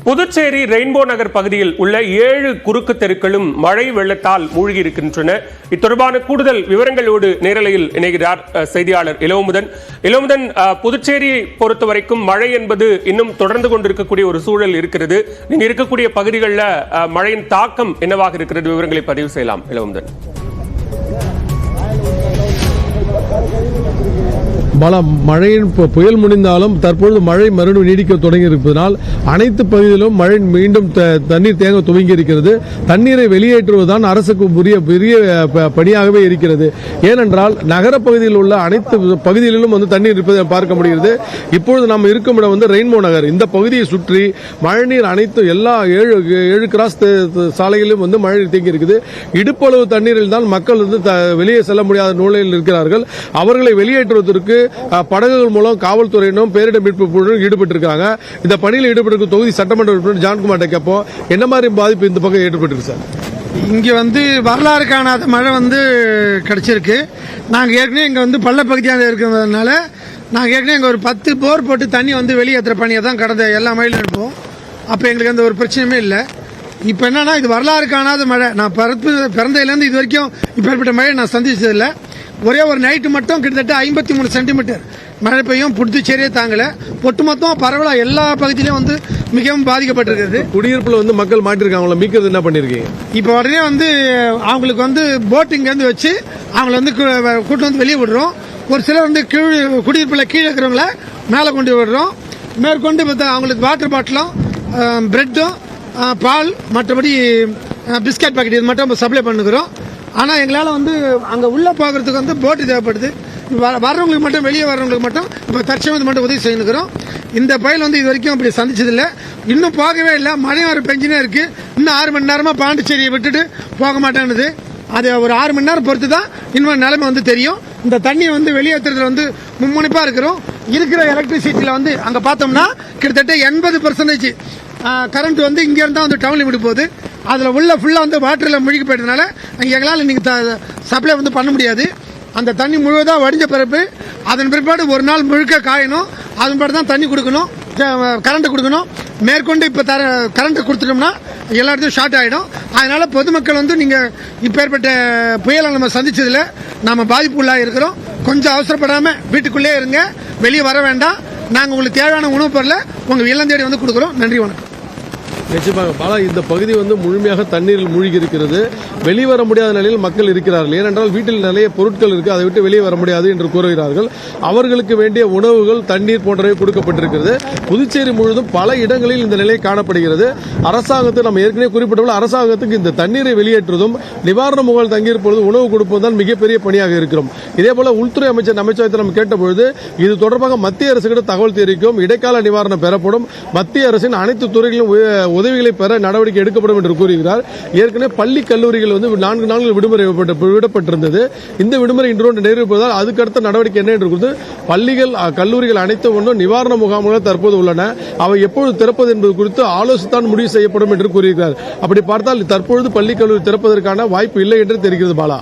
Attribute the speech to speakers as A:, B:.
A: Puducherry rainbow நகர் பகுதியில் உள்ள 7 குறுக்கு தெருக்களும் மழை வெள்ளத்தால் மூழ்கி இருக்கின்றன. இத்தொடர்பான கூடுதல் விவரங்களோடு நேரலையில் இணைகிறார் செய்தியாளர் இளவமுதன். இளவமுதன், புதுச்சேரியை பொறுத்தவரைக்கும் மழை என்பது இன்னும் தொடர்ந்து கொண்டிருக்கக்கூடிய ஒரு சூழல் இருக்கிறது. நீங்க இருக்கக்கூடிய பகுதிகளில் மழையின் தாக்கம் என்னவாக இருக்கிறது? விவரங்களை பதிவு செய்யலாம் இளவமுதன்.
B: மழையின் புயல் முடிந்தாலும் தற்பொழுது மழை மறுபடியும் நீடிக்க தொடங்கி இருப்பதனால் அனைத்து பகுதியிலும் மழை மீண்டும் தண்ணீர் தேங்க துவங்கி இருக்கிறது. தண்ணீரை வெளியேற்றுவதுதான் அரசுக்கு பெரிய பணியாகவே இருக்கிறது. ஏனென்றால் நகர பகுதியில் உள்ள அனைத்து பகுதிகளிலும் தண்ணீர் இருப்பதை பார்க்க முடிகிறது. இப்பொழுது நாம் இருக்கும் இடம் ரெயின்போ நகர். இந்த பகுதியை சுற்றி மழைநீர் அனைத்து எல்லா 7 கிராஸ் சாலைகளிலும் மழை தேங்கி இருக்குது. இடுப்பளவு தண்ணீரில் தான் மக்கள் வெளியே செல்ல முடியாத நிலையில் இருக்கிறார்கள். அவர்களை வெளியேற்றுவதற்கு படகுகள் மூலம் காவல்துறையினரும் பேரிடர் மீட்பு குழுவும் ஈடுபட்டிருக்காங்க. இந்த பணியில் ஈடுபட்டிருக்கும் தொகுதி சட்டமன்ற உறுப்பினர் ஜான்குமார் கேட்போம், என்ன மாதிரி பாதிப்பு இந்த பக்கம் ஏற்பட்டிருக்கு சார்?
C: இங்க வரலாறு காணாத மழை கிடைச்சிருக்கு. நாங்க ஏற்கனவே இங்க பள்ள பகுதியாக இருக்கிறதுனால நாங்க ஏற்கனவே இங்க ஒரு 10 போர் போட்டு தண்ணி வெளியேற்ற பணியை தான் கடந்த எல்லா மழையிலும் இருப்போம். அப்ப எங்களுக்கு அந்த ஒரு பிரச்சனையுமே இல்லை. இப்ப என்னன்னா, இது வரலாறு காணாத மழை. நான் பிறந்ததுலேருந்து இது வரைக்கும் இப்பேற்பட்ட மழை நான் சந்திச்சதில்லை. ஒரே ஒரு நைட்டு மட்டும் கிட்டத்தட்ட 53 சென்டிமீட்டர் மழை பெய்யும். புதுச்சேரியே தாங்கல. ஒட்டுமொத்தம் பரவலா எல்லா பகுதியிலும் மிகவும் பாதிக்கப்பட்டிருக்கிறது.
B: குடியிருப்புல மக்கள் மாட்டிருக்காங்க, மீட்கிறது என்ன பண்ணிருக்கீங்க?
C: இப்ப உடனே அவங்களுக்கு போட்டிங்க வச்சு அவங்களை கூட்டு வெளியே விடுறோம். ஒரு சிலர் குடியிருப்புல கீழே இருக்கிறவங்கள மேலே கொண்டு விடுறோம். மேற்கொண்டு அவங்களுக்கு வாட்டர் பாட்டிலும் பிரெட்டும் பால் மற்றபடி பிஸ்கட் பாக்கெட் இது மட்டும் சப்ளை பண்ணுகிறோம். ஆனால் எங்களால் அங்கே உள்ளே போகிறதுக்கு போட்டு தேவைப்படுது. வர்றவங்களுக்கு மட்டும், வெளியே வர்றவங்களுக்கு மட்டும் இப்போ தற்சமயத்து மட்டும் உதவி செய்யணுக்கிறோம். இந்த புயல் இது வரைக்கும் அப்படி சந்திச்சதில்லை. இன்னும் போகவே இல்லை. மழை வர பெஞ்சினே இருக்கு. இன்னும் 6 மணி நேரமாக பாண்டிச்சேரியை விட்டுட்டு போக மாட்டேன்னுது. அது ஒரு 6 மணி நேரம் பொறுத்து தான் இன்னும் நிலைமை தெரியும். இந்த தண்ணியை வெளியேற்றுறதுல மும்முனைப்பாக இருக்கிறோம். இருக்கிற எலக்ட்ரிசிட்டியில் அங்கே பார்த்தோம்னா கிட்டத்தட்ட 80% கரண்ட் இங்க இருந்தா டவுன் லிமிட் போகுது. அதுல உள்ள ஃபுல்லா வாட்டர்ல முழுகி போயிட்டதுனால எங்களால் இன்னைக்கு சப்ளை பண்ண முடியாது. அந்த தண்ணி முழுவதா வடிஞ்ச பிறப்பு அதன் பிற்பாடு ஒரு நாள் முழுக்க காயணும். அதன் பிறகு தான் தண்ணி கொடுக்கணும், கரண்ட் கொடுக்கணும். மேற்கொண்டு இப்ப கரண்ட் கொடுத்துட்டோம்னா எல்லா இடத்தையும் ஷார்ட் ஆயிடும். அதனால பொதுமக்கள் நீங்க இப்ப ஏற்பட்ட புயலை நம்ம சந்திச்சதுல நாம பாதிப்புள்ளாக இருக்கிறோம். கொஞ்சம் அவசரப்படாம வீட்டுக்குள்ளே இருங்க, வெளியே வர வேண்டாம். நாங்க உங்களுக்கு தேவையான உணவுப் பொருளை உங்க இல்லம் தேடி கொடுக்கிறோம். நன்றி, வணக்கம்.
B: நிச்சயமாக பாலா, இந்த பகுதி முழுமையாக தண்ணீரில் மூழ்கி இருக்கிறது. வெளிவர முடியாத நிலையில் மக்கள் இருக்கிறார்கள். ஏனென்றால் வீட்டில் நிறைய பொருட்கள் இருக்கு, அதை விட்டு வெளியே வர முடியாது என்று கூறுகிறார்கள். அவர்களுக்கு வேண்டிய உணவுகள், தண்ணீர் போன்றவை கொடுக்கப்பட்டிருக்கிறது. புதுச்சேரி முழுவதும் பல இடங்களில் இந்த நிலை காணப்படுகிறது. அரசாங்கத்தை நம்ம ஏற்கனவே குறிப்பிட்டுள்ள அரசாங்கத்துக்கு இந்த தண்ணீரை வெளியேற்றுவதும் நிவாரண முகால் தங்கியிருப்பதும் உணவு கொடுப்பதும் தான் மிகப்பெரிய பணியாக இருக்கிறோம். இதேபோல உள்துறை அமைச்சகத்தை நம்ம கேட்டபொழுது இது தொடர்பாக மத்திய அரசுக்கு தகவல் தெரிவிக்கும், இடைக்கால நிவாரணம் பெறப்படும், மத்திய அரசின் அனைத்து துறைகளிலும் உதவிகளை பெற நடவடிக்கை எடுக்கப்படும் என்று கூறுகிறார். ஏற்கனவே பள்ளி கல்லூரிகள் 4 நாட்கள் விடுமுறை விடப்பட்டிருந்தது. இந்த விடுமுறை இன்றோடு நிறைவேறுவதால் அதுக்கடுத்த நடவடிக்கை என்ன என்று குறித்து பள்ளிகள், கல்லூரிகள் அனைத்தும் நிவாரண முகாம்கள் தற்போது உள்ளன. அவை எப்பொழுது திறப்பது என்பது குறித்து ஆலோசித்தான் முடிவு செய்யப்படும் என்று கூறுகிறார். அப்படி பார்த்தால் தற்பொழுது பள்ளி கல்லூரி திறப்பதற்கான வாய்ப்பு இல்லை என்று தெரிகிறது பாலா.